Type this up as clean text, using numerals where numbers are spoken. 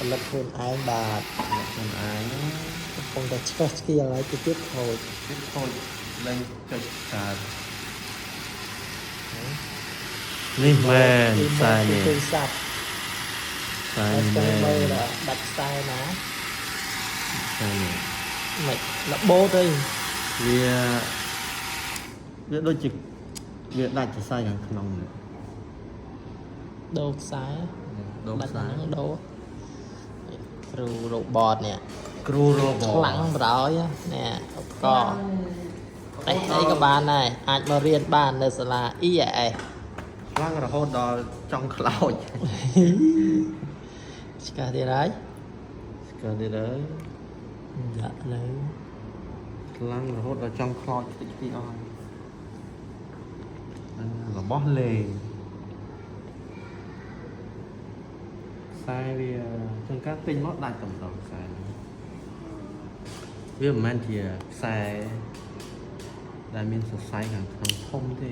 ផលិតខ្លួនឯងបាទខ្លួនឯងកំពុងតែឆ្កឹះឆ្កៀលហើយទៅទៀតខូចឡើងចុចកើតនេះមែនខ្សែនេះទូរស័ព្ទខ្សែមែនមើលដាច់ខ្សែណាខ្សែនេះមិនលបោទៅវាដូចជាវាដាច់ខ្សែខាងក្នុងដូរខ្សែដូរខ្សែដូរគ្រូរ៉ូបតនេះគ្រូរ៉ូបតខ្លាំងបណ្ដោយនេះឧបករណ៍អីក៏បានដែរអាចមករៀនបាននៅសាលា EAS ខ្លាំងរហូតដល់ចង់ខ្លោចឆ្កាទៀតហើយដាក់លើខ្លាំងរហូតដល់ចង់ខ្លោចតិចតិចអស់របស់លេងខ្សែវាចង្កាត់ពេញមកដាច់តែម្ដងខ្សែវាមិនមែនជាខ្សែដែលមានសរសៃខាងក្នុងធំទេ